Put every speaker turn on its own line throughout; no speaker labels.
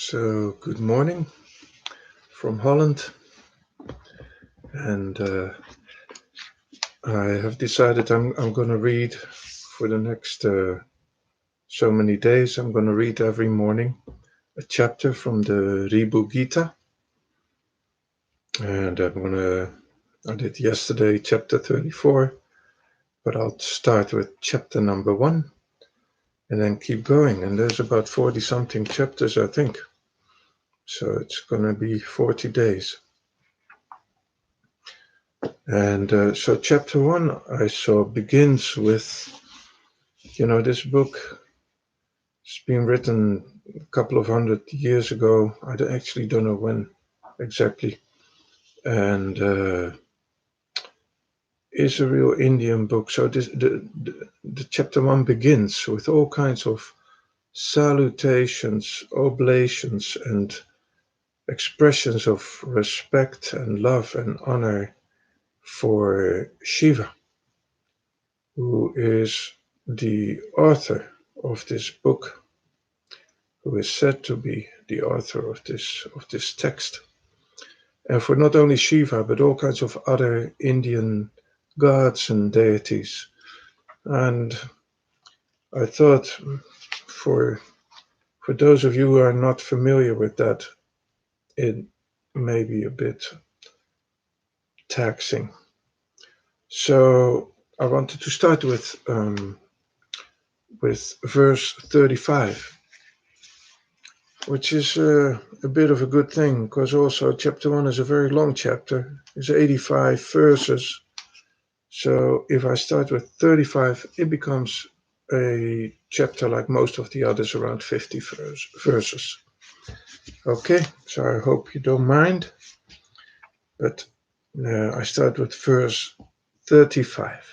So, good morning from Holland, and I have decided I'm going to read for the next so many days. I'm going to read every morning a chapter from the Ribhu Gita, and I did yesterday chapter 34, but I'll start with chapter number 1 and then keep going. And there's about 40 something chapters, I think. So it's going to be 40 days. And so chapter 1 I saw begins with, this book has been written a couple of 100 years ago. Actually don't know when exactly. And is a real Indian book. So the chapter 1 begins with all kinds of salutations, oblations, and expressions of respect and love and honor for Shiva, who is the author of this book, who is said to be the author of this text, and for not only Shiva but all kinds of other Indian gods and deities. And I thought, for those of you who are not familiar with that, it may be a bit taxing. So I wanted to start with verse 35, which is a bit of a good thing, because also chapter 1 is a very long chapter. It's 85 verses. So if I start with 35, it becomes a chapter like most of the others, around 50 verses. Okay, so I hope you don't mind. But I start with verse 35.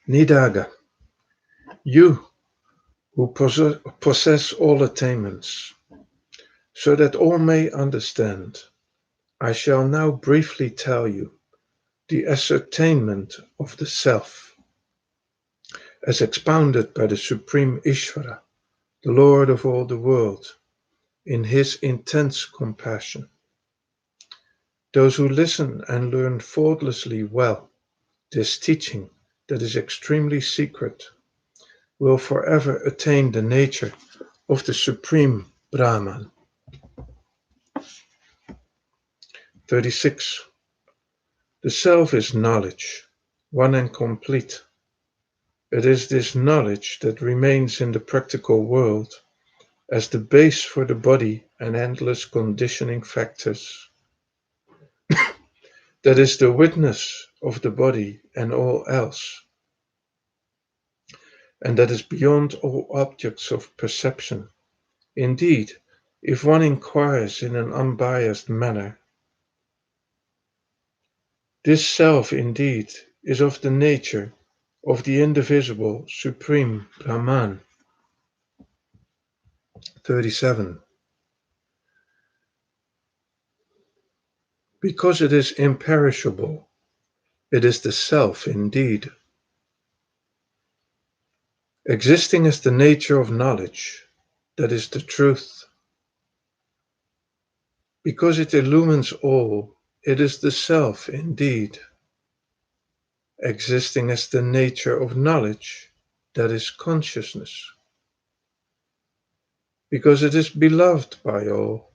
Nidaga, you who possess all attainments, so that all may understand, I shall now briefly tell you the ascertainment of the self, as expounded by the Supreme Ishvara, the Lord of all the world, in his intense compassion. Those who listen and learn faultlessly well this teaching that is extremely secret will forever attain the nature of the Supreme Brahman. 36. The self is knowledge, one and complete. It is this knowledge that remains in the practical world as the base for the body and endless conditioning factors. That is the witness of the body and all else, and that is beyond all objects of perception. Indeed, if one inquires in an unbiased manner, this self indeed is of the nature of the indivisible Supreme Brahman. 37. Because it is imperishable, it is the self indeed. Existing as the nature of knowledge, that is the truth. Because it illumines all, it is the self indeed. Existing as the nature of knowledge, that is consciousness. Because it is beloved by all,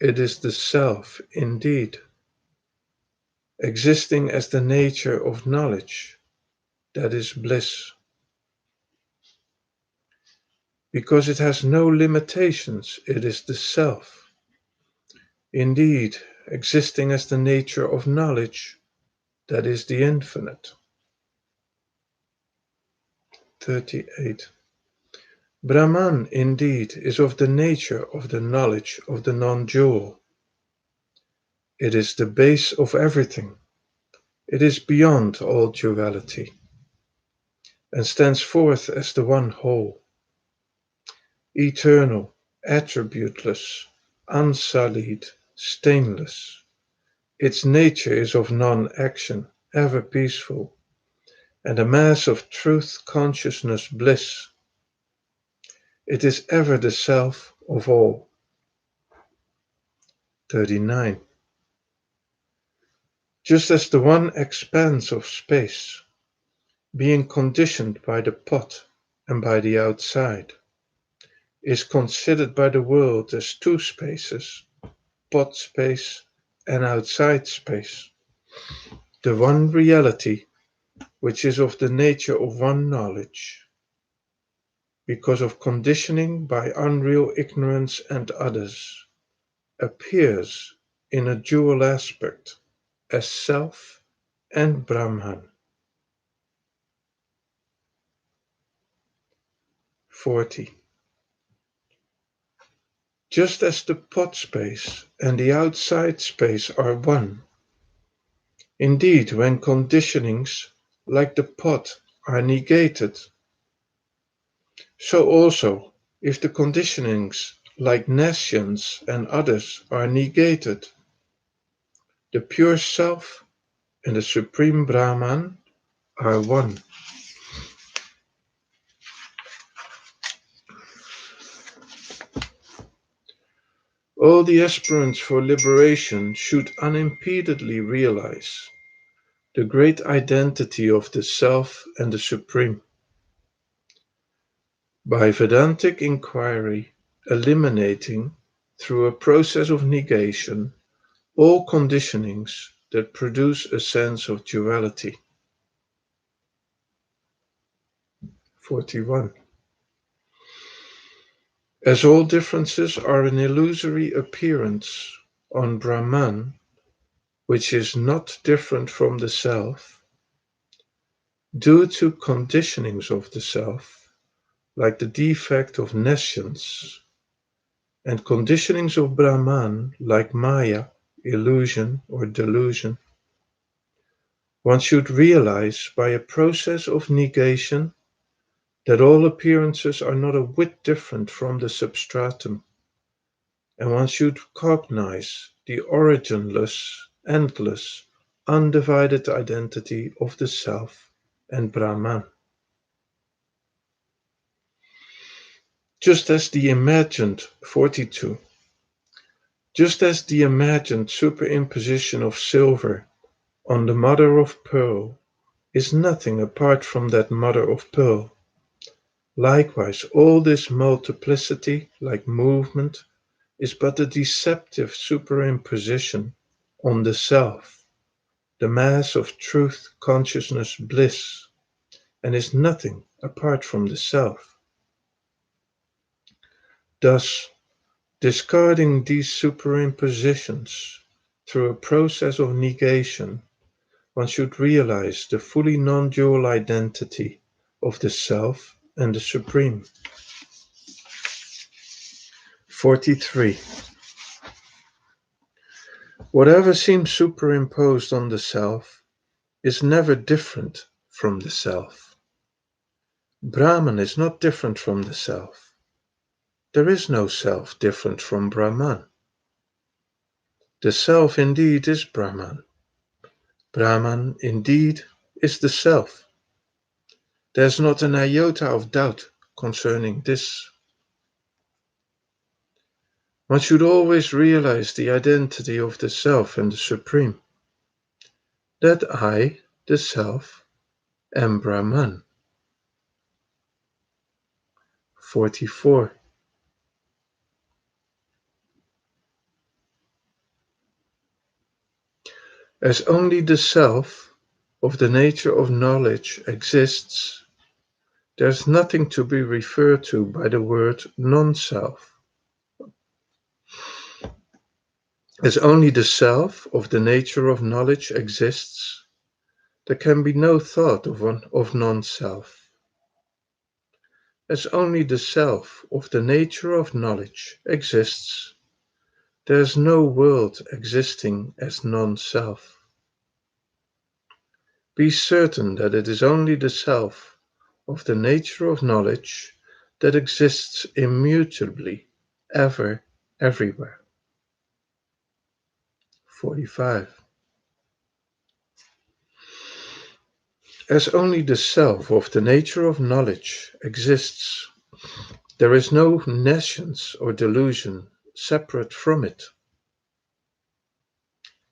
it is the self indeed. Existing as the nature of knowledge, that is bliss. Because it has no limitations, it is the self. Indeed, existing as the nature of knowledge, that is the infinite. 38. Brahman, indeed, is of the nature of the knowledge of the non-dual. It is the base of everything. It is beyond all duality, and stands forth as the one whole. Eternal, attributeless, unsullied, stainless. Its nature is of non-action, ever peaceful, and a mass of truth consciousness bliss. It is ever the self of all. 39. Just as the one expanse of space, being conditioned by the pot and by the outside, is considered by the world as two spaces, pot space and outside space, the one reality which is of the nature of one knowledge, because of conditioning by unreal ignorance and others, appears in a dual aspect as self and Brahman. 40. Just as the pot space and the outside space are one, indeed, when conditionings like the pot are negated, so also if the conditionings like nescience and others are negated, the pure self and the supreme Brahman are one. All the aspirants for liberation should unimpededly realize the great identity of the Self and the Supreme. By Vedantic inquiry, eliminating, through a process of negation, all conditionings that produce a sense of duality. 41. As all differences are an illusory appearance on Brahman, which is not different from the Self, due to conditionings of the Self, like the defect of nescience, and conditionings of Brahman, like Maya, illusion or delusion, one should realize by a process of negation that all appearances are not a whit different from the substratum, and one should cognize the originless, endless, undivided identity of the Self and Brahman. Just as the imagined 42, just as the imagined superimposition of silver on the mother of pearl is nothing apart from that mother of pearl, likewise all this multiplicity, like movement, is but a deceptive superimposition on the Self, the mass of truth, consciousness, bliss, and is nothing apart from the Self. Thus, discarding these superimpositions through a process of negation, one should realize the fully non-dual identity of the Self and the Supreme. 43. Whatever seems superimposed on the Self is never different from the Self. Brahman is not different from the Self. There is no Self different from Brahman. The Self indeed is Brahman. Brahman indeed is the Self. There is not an iota of doubt concerning this. One should always realize the identity of the Self and the Supreme. That I, the Self, am Brahman. 44. As only the Self of the nature of knowledge exists, there is nothing to be referred to by the word non-self. As only the Self of the nature of knowledge exists, there can be no thought of non-self. As only the Self of the nature of knowledge exists, there is no world existing as non-self. Be certain that it is only the Self of the nature of knowledge that exists immutably, ever, everywhere. 45. As only the Self of the nature of knowledge exists, There is no nescience or delusion separate from it.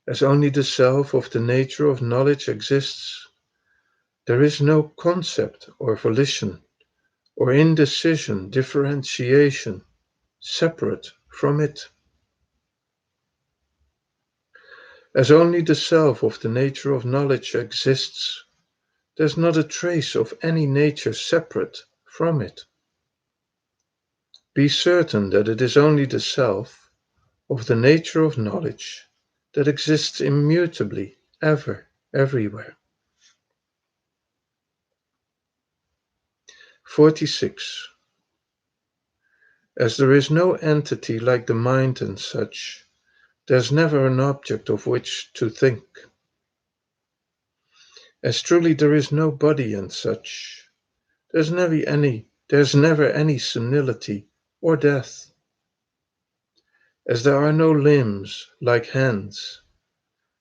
As only the self of the nature of knowledge exists, there is no concept or volition or indecision, differentiation separate from it. As only the self of the nature of knowledge exists, there's not a trace of any nature separate from it. Be certain that it is only the self of the nature of knowledge that exists immutably, ever, everywhere. 46. As there is no entity like the mind and such, there's never an object of which to think. As truly there is no body and such, there's never any senility or death. As there are no limbs like hands,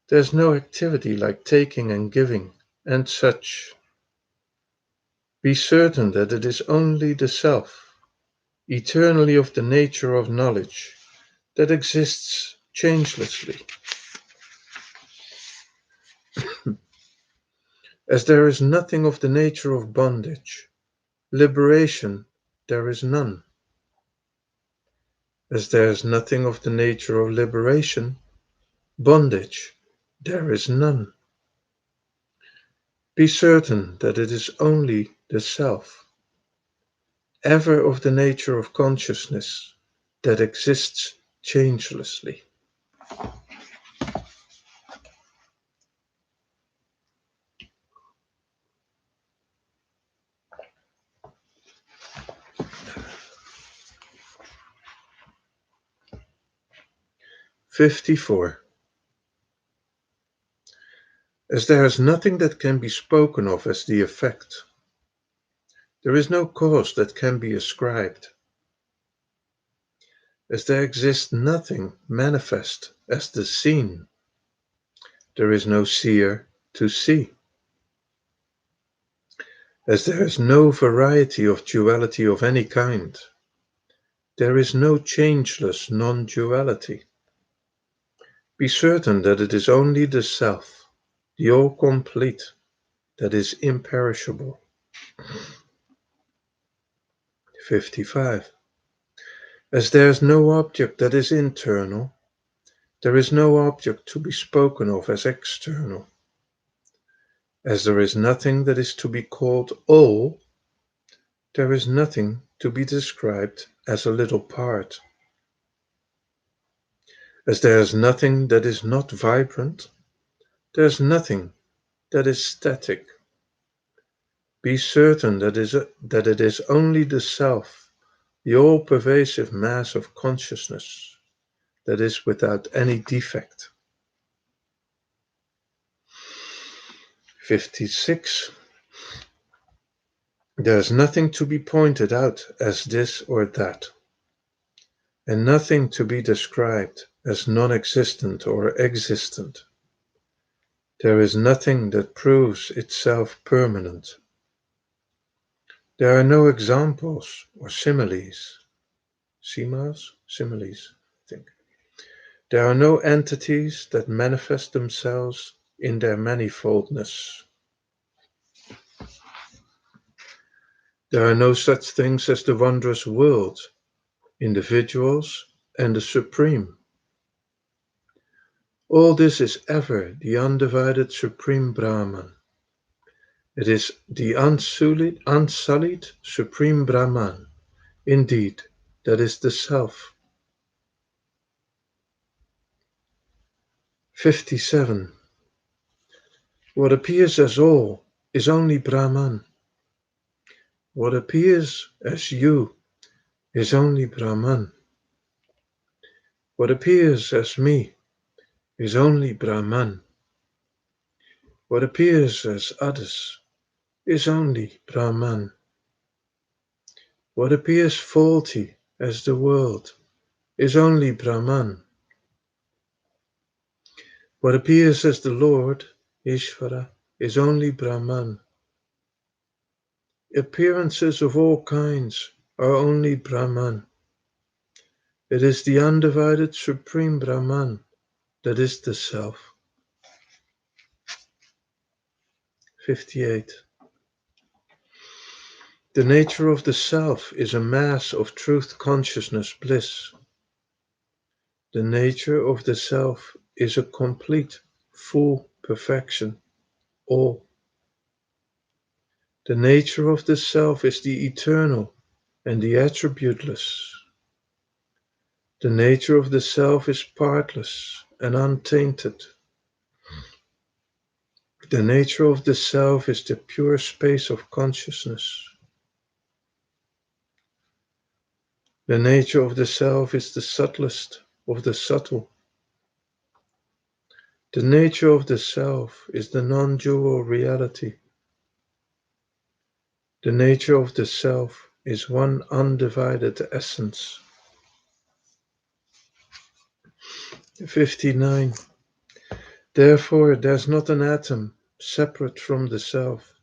there's no activity like taking and giving and such. Be certain that it is only the self, eternally of the nature of knowledge, that exists changelessly. As there is nothing of the nature of bondage, liberation there is none. As there is nothing of the nature of liberation, bondage there is none. Be certain that it is only the self, ever of the nature of consciousness, that exists changelessly. '54. As there is nothing that can be spoken of as the effect, there is no cause that can be ascribed. As there exists nothing manifest as the seen, there is no seer to see. As there is no variety of duality of any kind, there is no changeless non-duality. Be certain that it is only the self, the all-complete, that is imperishable. 55. As there is no object that is internal, there is no object to be spoken of as external. As there is nothing that is to be called all, there is nothing to be described as a little part. As there is nothing that is not vibrant, there is nothing that is static. Be certain that it is only the self, the all-pervasive mass of consciousness, that is without any defect. 56. There is nothing to be pointed out as this or that, and nothing to be described as non-existent or existent. There is nothing that proves itself permanent. There are no examples or similes. Similes, I think. There are no entities that manifest themselves in their manifoldness. There are no such things as the wondrous world, individuals, and the Supreme. All this is ever the undivided Supreme Brahman. It is the unsullied Supreme Brahman, indeed, that is the Self. 57. What appears as all is only Brahman. What appears as you is only Brahman. What appears as me is only Brahman. What appears as others is only Brahman. What appears faulty as the world is only Brahman. What appears as the Lord, Ishvara, is only Brahman. Appearances of all kinds are only Brahman. It is the undivided Supreme Brahman that is the Self. 58. The nature of the Self is a mass of truth consciousness bliss. The nature of the Self is a complete, full perfection, all. The nature of the Self is the eternal and the attributeless. The nature of the Self is partless and untainted. The nature of the Self is the pure space of consciousness. The nature of the Self is the subtlest of the subtle. The nature of the Self is the non-dual reality. The nature of the Self is one undivided essence. 59. Therefore, there's not an atom separate from the Self,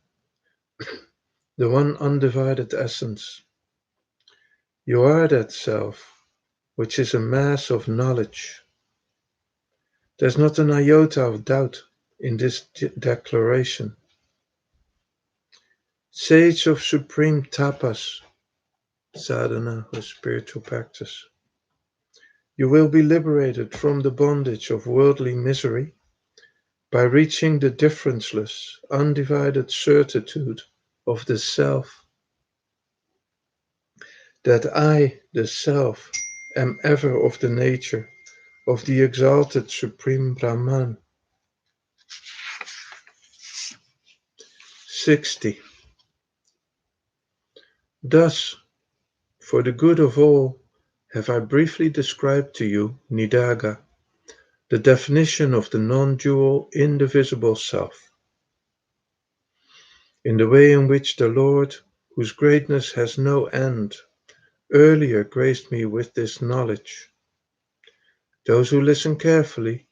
the one undivided essence. You are that Self, which is a mass of knowledge. There's not an iota of doubt in this declaration. Sage of supreme tapas, sadhana or spiritual practice, you will be liberated from the bondage of worldly misery by reaching the differenceless, undivided certitude of the Self, that I, the Self, am ever of the nature of the exalted Supreme Brahman. 60. Thus, for the good of all, have I briefly described to you, Nidaga, the definition of the non-dual, indivisible Self, in the way in which the Lord, whose greatness has no end, earlier graced me with this knowledge. Those who listen carefully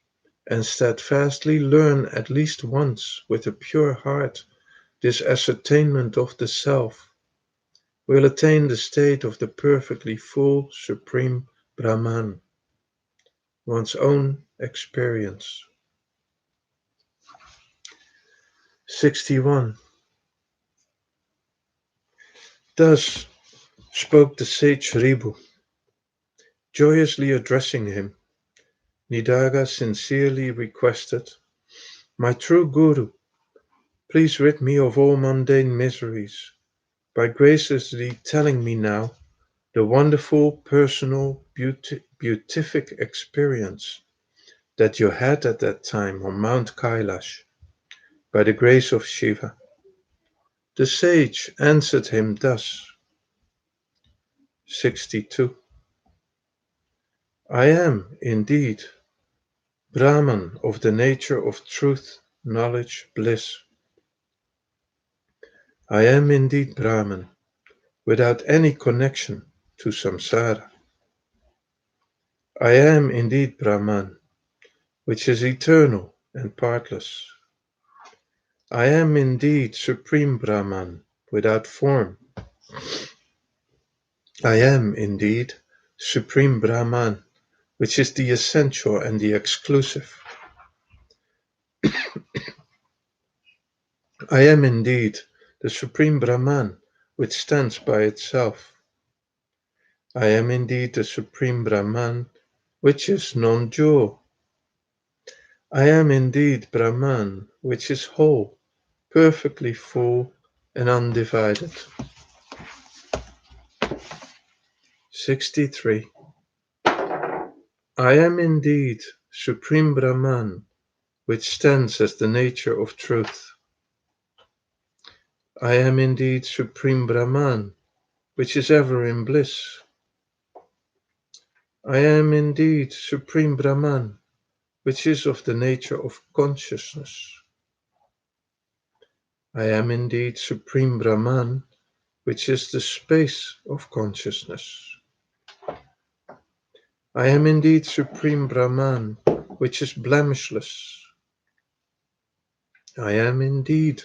and steadfastly learn at least once with a pure heart this ascertainment of the Self will attain the state of the perfectly full Supreme Brahman, one's own experience. 61. Thus spoke the sage Ribhu, joyously addressing him. Nidaga sincerely requested, my true Guru, please rid me of all mundane miseries by graciously telling me now the wonderful personal beatific experience that you had at that time on Mount Kailash by the grace of Shiva. The sage answered him thus. 62. I am indeed Brahman of the nature of truth, knowledge, bliss. I am indeed Brahman without any connection to samsara. I am indeed Brahman, which is eternal and partless. I am indeed Supreme Brahman without form. I am indeed Supreme Brahman, which is the essential and the exclusive. I am indeed the Supreme Brahman, which stands by itself. I am indeed the Supreme Brahman, which is non-dual. I am indeed Brahman, which is whole, perfectly full and undivided. 63. I am indeed Supreme Brahman, which stands as the nature of truth. I am indeed Supreme Brahman, which is ever in bliss. I am indeed Supreme Brahman, which is of the nature of consciousness. I am indeed Supreme Brahman, which is the space of consciousness. I am indeed Supreme Brahman, which is blemishless. I am indeed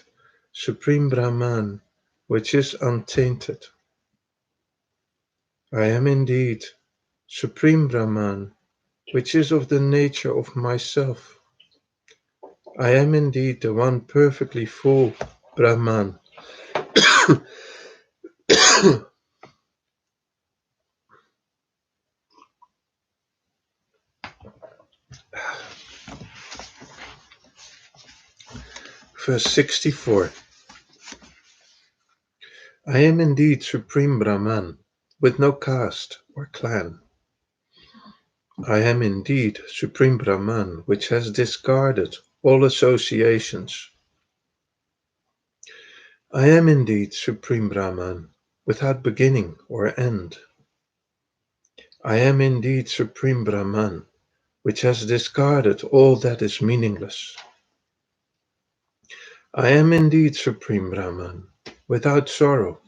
Supreme Brahman, which is untainted. I am indeed Supreme Brahman, which is of the nature of myself. I am indeed the one perfectly full Brahman. Verse 64. I am indeed Supreme Brahman, with no caste or clan. I am indeed Supreme Brahman, which has discarded all associations. I am indeed Supreme Brahman, without beginning or end. I am indeed Supreme Brahman, which has discarded all that is meaningless. I am indeed Supreme Brahman, without sorrow.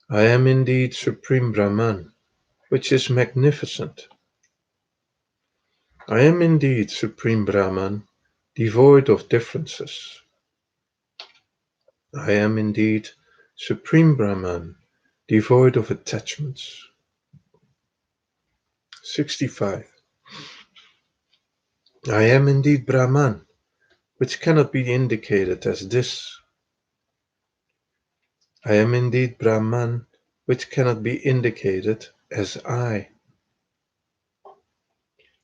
I am indeed Supreme Brahman, which is magnificent. I am indeed Supreme Brahman, devoid of differences. I am indeed Supreme Brahman, devoid of attachments. 65. I am indeed Brahman, which cannot be indicated as this. I am indeed Brahman, which cannot be indicated as I.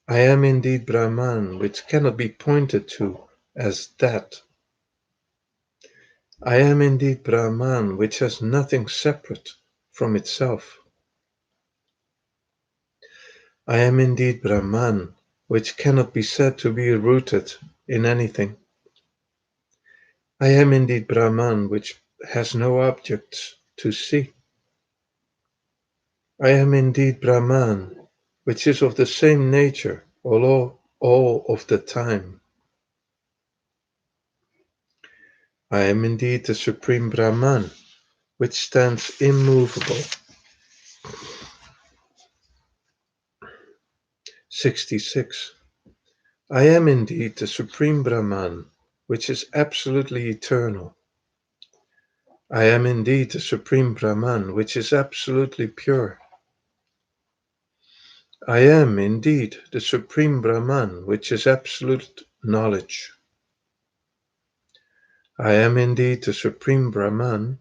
I am indeed Brahman, which cannot be pointed to as that. I am indeed Brahman, which has nothing separate from itself. I am indeed Brahman, which cannot be said to be rooted in anything. I am indeed Brahman, which has no objects to see. I am indeed Brahman, which is of the same nature all of the time. I am indeed the Supreme Brahman, which stands immovable. 66. I am indeed the Supreme Brahman, which is absolutely eternal. I am indeed the Supreme Brahman, which is absolutely pure. I am indeed the Supreme Brahman, which is absolute knowledge. I am indeed the Supreme Brahman,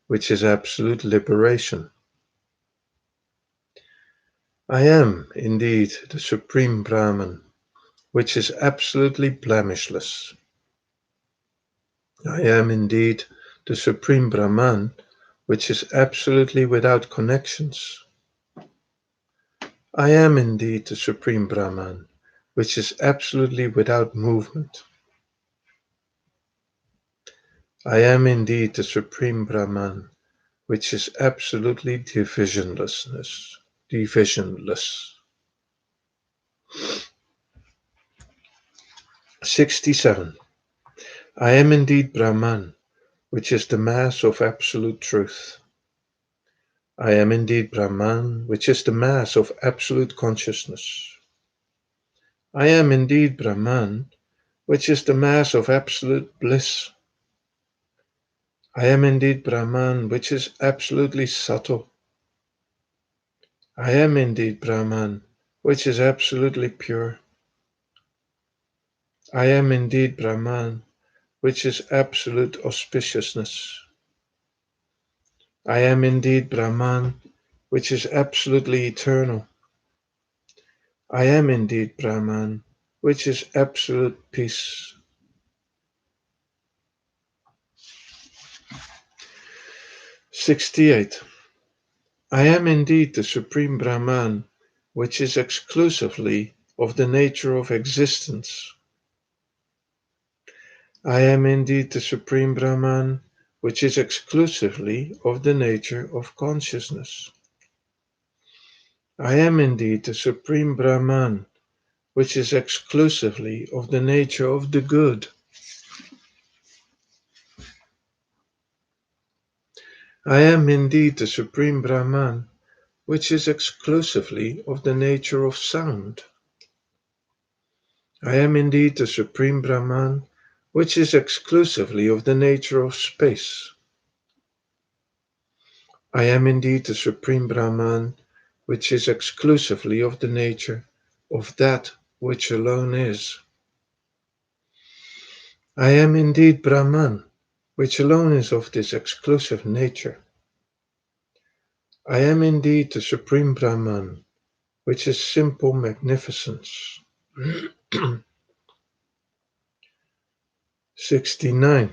which is absolute liberation. I am indeed the Supreme Brahman, which is absolutely blemishless. I am indeed the Supreme Brahman, which is absolutely without connections. I am indeed the Supreme Brahman, which is absolutely without movement. I am indeed the Supreme Brahman, which is absolutely divisionless. 67. I am indeed Brahman, which is the mass of absolute truth. I am indeed Brahman, which is the mass of absolute consciousness. I am indeed Brahman, which is the mass of absolute bliss. I am indeed Brahman, which is absolutely subtle. I am indeed Brahman, which is absolutely pure. I am indeed Brahman, which is absolute auspiciousness. I am indeed Brahman, which is absolutely eternal. I am indeed Brahman, which is absolute peace. 68. I am indeed the Supreme Brahman, which is exclusively of the nature of existence. I am indeed the Supreme Brahman, which is exclusively of the nature of consciousness. I am indeed the Supreme Brahman, which is exclusively of the nature of the good. I am indeed the Supreme Brahman, which is exclusively of the nature of sound. I am indeed the Supreme Brahman, which is exclusively of the nature of space. I am indeed the Supreme Brahman, which is exclusively of the nature of that which alone is. I am indeed Brahman, which alone is of this exclusive nature. I am indeed the Supreme Brahman, which is simple magnificence. 69.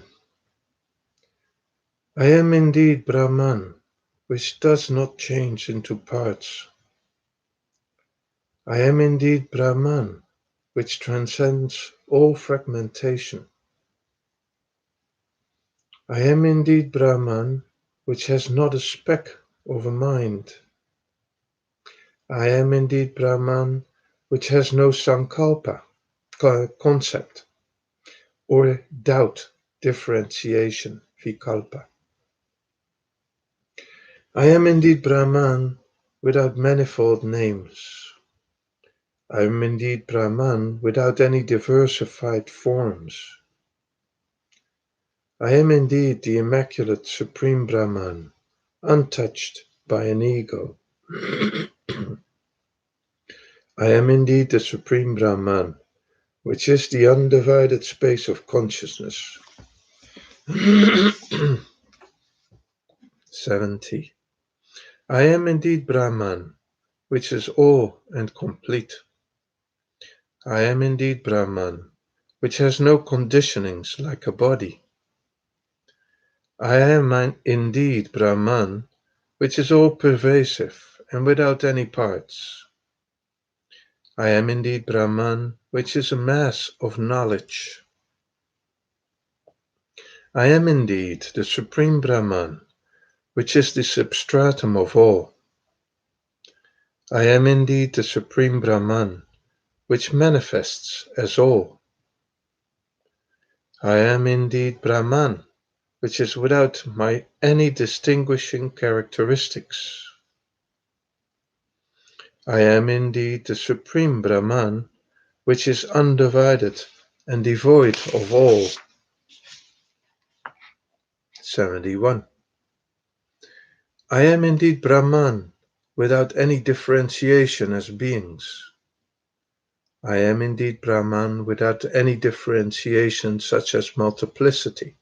I am indeed Brahman, which does not change into parts. I am indeed Brahman, which transcends all fragmentation. I am indeed Brahman, which has not a speck of a mind. I am indeed Brahman, which has no sankalpa, concept, or doubt, differentiation, vikalpa. I am indeed Brahman, without manifold names. I am indeed Brahman, without any diversified forms. I am indeed the immaculate Supreme Brahman, untouched by an ego. I am indeed the Supreme Brahman, which is the undivided space of consciousness. 70. I am indeed Brahman, which is all and complete. I am indeed Brahman, which has no conditionings like a body. I am indeed Brahman, which is all pervasive and without any parts. I am indeed Brahman, which is a mass of knowledge. I am indeed the Supreme Brahman, which is the substratum of all. I am indeed the Supreme Brahman, which manifests as all. I am indeed Brahman, which is without any distinguishing characteristics. I am indeed the Supreme Brahman, which is undivided and devoid of all. 71. I am indeed Brahman, without any differentiation as beings. I am indeed Brahman, without any differentiation such as multiplicity.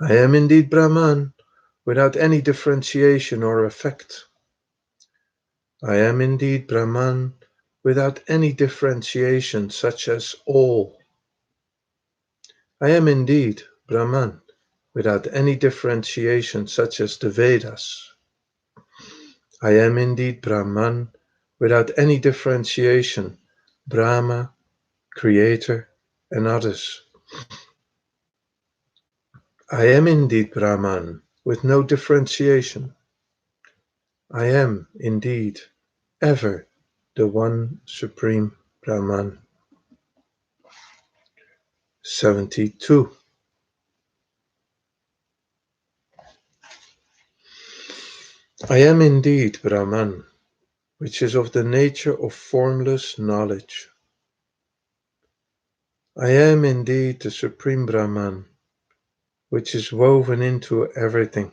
I am indeed Brahman, without any differentiation or effect. I am indeed Brahman, without any differentiation such as all. I am indeed Brahman, without any differentiation such as the Vedas. I am indeed Brahman, without any differentiation, Brahma, Creator, and others. I am indeed Brahman, with no differentiation. I am indeed ever the one Supreme Brahman. 72. I am indeed Brahman, which is of the nature of formless knowledge. I am indeed the Supreme Brahman, which is woven into everything.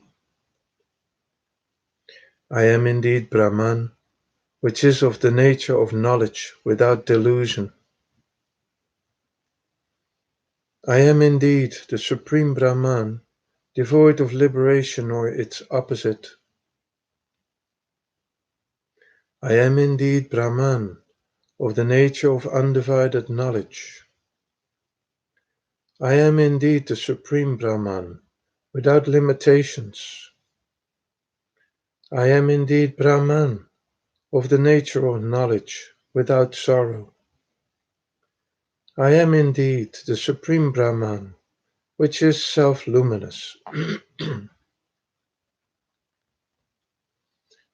I am indeed Brahman, which is of the nature of knowledge without delusion. I am indeed the Supreme Brahman, devoid of liberation or its opposite. I am indeed Brahman, of the nature of undivided knowledge. I am indeed the Supreme Brahman, without limitations. I am indeed Brahman, of the nature of knowledge, without sorrow. I am indeed the Supreme Brahman, which is self-luminous.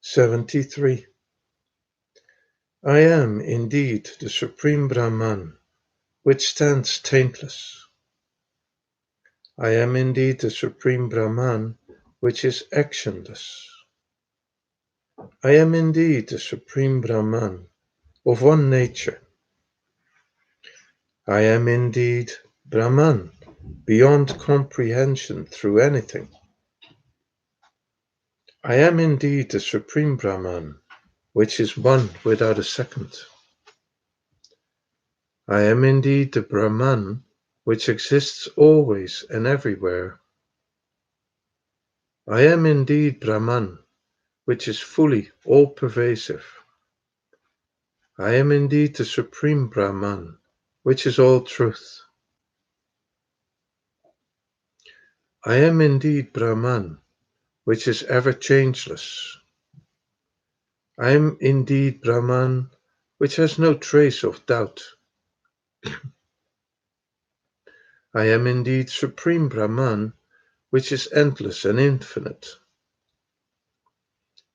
73. I am indeed the Supreme Brahman, which stands taintless. I am indeed the Supreme Brahman, which is actionless. I am indeed the Supreme Brahman, of one nature. I am indeed Brahman, beyond comprehension through anything. I am indeed the Supreme Brahman, which is one without a second. I am indeed the Brahman, which exists always and everywhere. I am indeed Brahman, which is fully all-pervasive. I am indeed the Supreme Brahman, which is all truth. I am indeed Brahman, which is ever changeless. I am indeed Brahman, which has no trace of doubt. I am indeed Supreme Brahman, which is endless and infinite.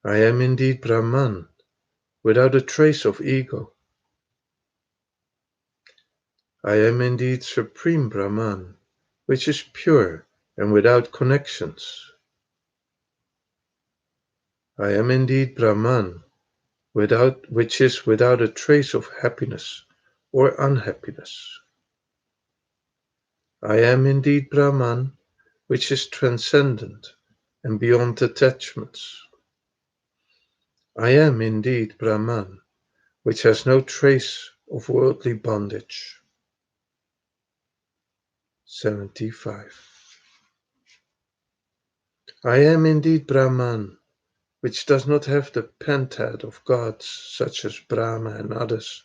I am indeed Brahman, without a trace of ego. I am indeed Supreme Brahman, which is pure and without connections. I am indeed Brahman, which is without a trace of happiness or unhappiness. I am indeed Brahman, which is transcendent and beyond attachments. I am indeed Brahman, which has no trace of worldly bondage. 75. I am indeed Brahman, which does not have the pentad of gods such as Brahma and others.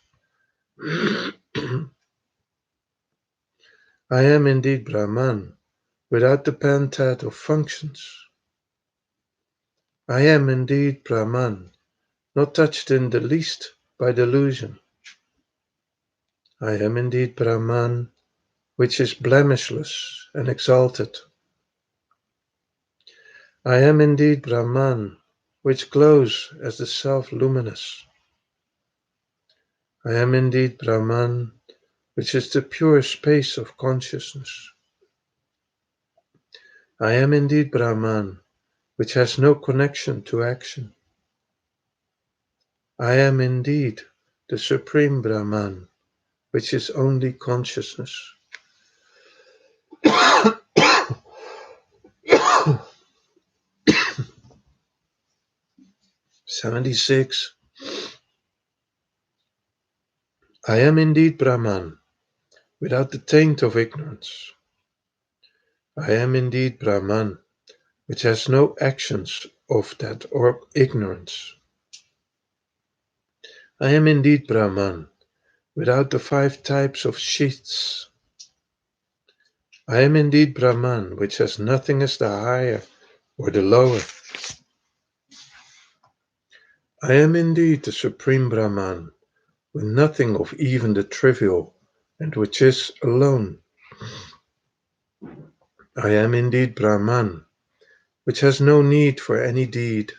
I am indeed Brahman, without the pentad of functions. I am indeed Brahman, not touched in the least by delusion. I am indeed Brahman, which is blemishless and exalted. I am indeed Brahman, which glows as the self-luminous. I am indeed Brahman, which is the pure space of consciousness. I am indeed Brahman, which has no connection to action. I am indeed the Supreme Brahman, which is only consciousness. 76. I am indeed Brahman, without the taint of ignorance. I am indeed Brahman, which has no actions of that or ignorance. I am indeed Brahman, without the 5 types of sheaths. I am indeed Brahman, which has nothing as the higher or the lower. I am indeed the Supreme Brahman, with nothing of even the trivial, and which is alone. I am indeed Brahman, which has no need for any deed.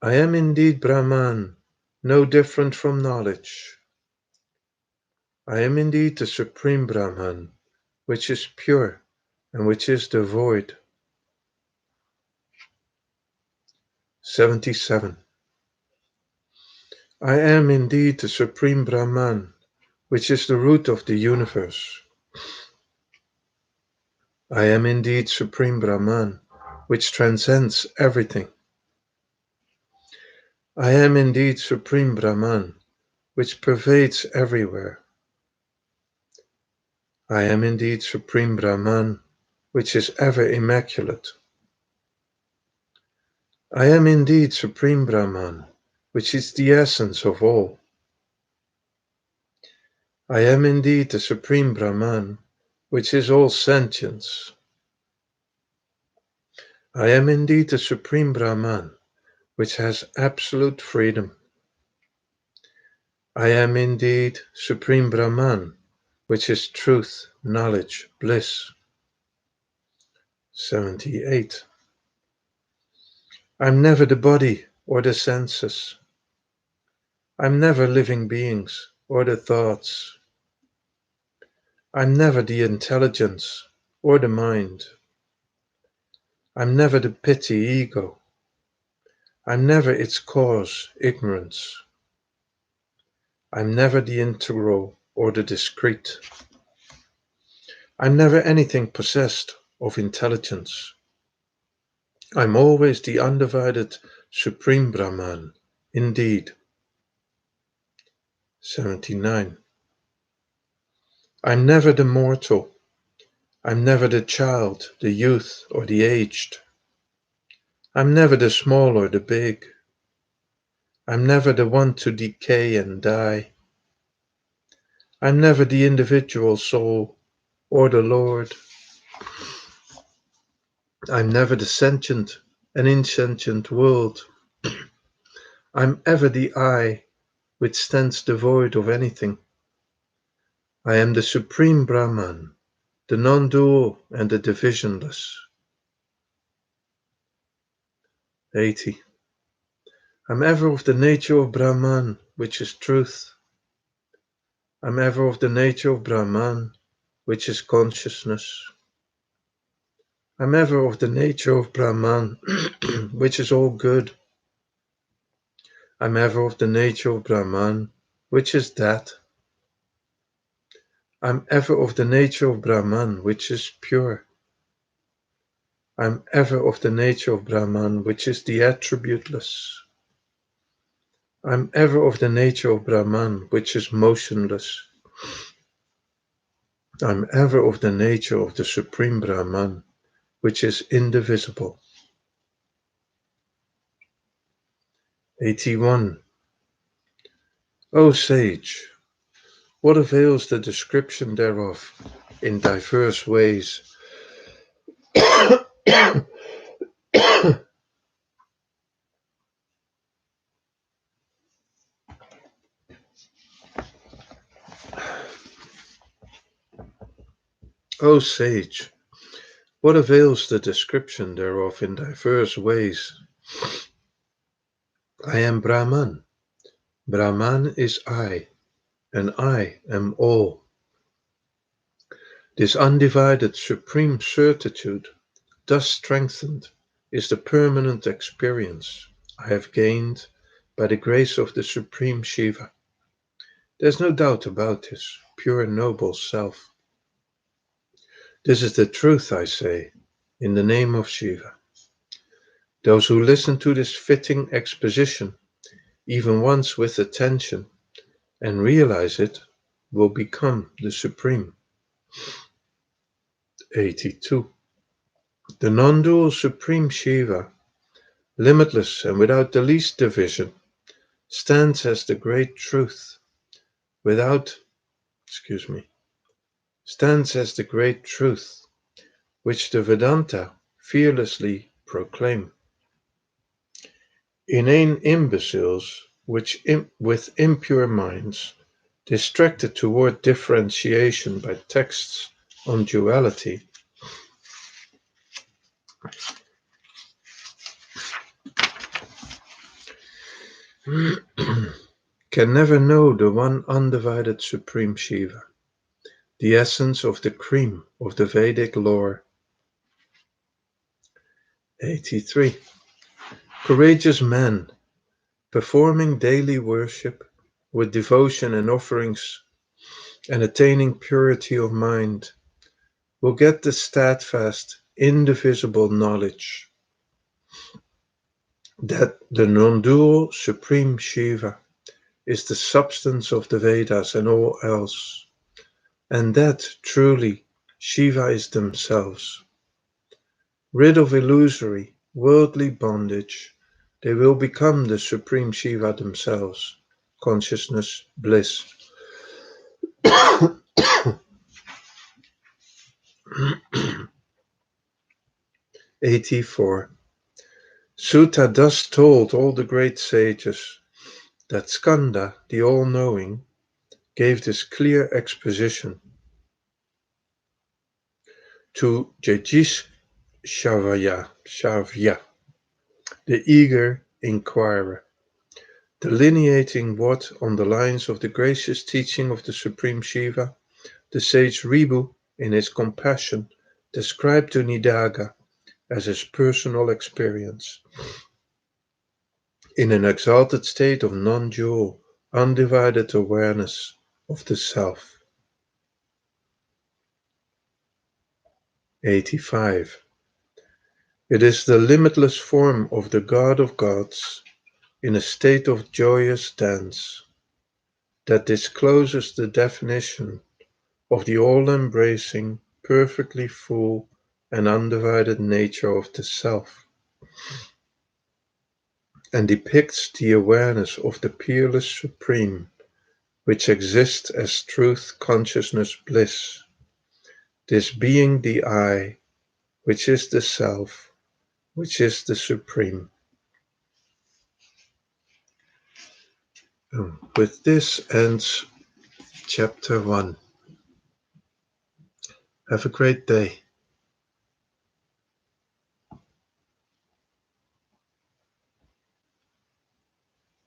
I am indeed Brahman, no different from knowledge. I am indeed the Supreme Brahman, which is pure and which is the void. 77. I am indeed the Supreme Brahman, which is the root of the universe. I am indeed Supreme Brahman, which transcends everything. I am indeed Supreme Brahman, which pervades everywhere. I am indeed Supreme Brahman, which is ever immaculate. I am indeed Supreme Brahman, which is the essence of all. I am indeed the Supreme Brahman, which is all sentience. I am indeed the Supreme Brahman, which has absolute freedom. I am indeed Supreme Brahman, which is truth, knowledge, bliss. 78. I'm never the body or the senses. I'm never living beings or the thoughts. I'm never the intelligence or the mind. I'm never the petty ego. I'm never its cause, ignorance. I'm never the integral or the discrete. I'm never anything possessed of intelligence. I'm always the undivided Supreme Brahman, indeed. 79. I'm never the mortal. I'm never the child, the youth, or the aged. I'm never the small or the big. I'm never the one to decay and die. I'm never the individual soul or the Lord. I'm never the sentient and insentient world. I'm ever the I which stands devoid of anything. I am the Supreme Brahman, the non-dual and the divisionless. 80. I'm ever of the nature of Brahman, which is truth. I'm ever of the nature of Brahman, which is consciousness. I'm ever of the nature of Brahman, which is all good. I'm ever of the nature of Brahman, which is that. I'm ever of the nature of Brahman, which is pure. I'm ever of the nature of Brahman, which is the attributeless. I'm ever of the nature of Brahman, which is motionless. I'm ever of the nature of the Supreme Brahman, which is indivisible. 81. O sage, what avails the description thereof in diverse ways? O sage, what avails the description thereof in diverse ways? I am Brahman. Brahman is I, and I am all. This undivided supreme certitude, thus strengthened, is the permanent experience I have gained by the grace of the Supreme Shiva. There's no doubt about this pure and noble self. This is the truth, I say, in the name of Shiva. Those who listen to this fitting exposition, even once with attention, and realize it, will become the Supreme. 82. The non-dual Supreme Shiva, limitless and without the least division, stands as the great truth, stands as the great truth, which the Vedanta fearlessly proclaim. Inane imbeciles, with impure minds, distracted toward differentiation by texts on duality, can never know the one undivided Supreme Shiva, the essence of the cream of the Vedic lore. 83. Courageous men, performing daily worship with devotion and offerings and attaining purity of mind, will get the steadfast, indivisible knowledge that the non-dual Supreme Shiva is the substance of the Vedas and all else, and that truly Shiva is themselves. Rid of illusory, worldly bondage, they will become the Supreme Shiva themselves, consciousness, bliss. 84. Sutta thus told all the great sages that Skanda, the all-knowing, gave this clear exposition to Shavya, the eager inquirer, delineating what, on the lines of the gracious teaching of the Supreme Shiva, the sage Ribhu, in his compassion, described to Nidaga as his personal experience. In an exalted state of non-dual, undivided awareness of the self. 85. It is the limitless form of the God of gods in a state of joyous dance that discloses the definition of the all-embracing, perfectly full and undivided nature of the self, and depicts the awareness of the peerless supreme, which exists as truth consciousness bliss, this being the I, which is the self, which is the supreme. With this ends chapter 1. Have a great day.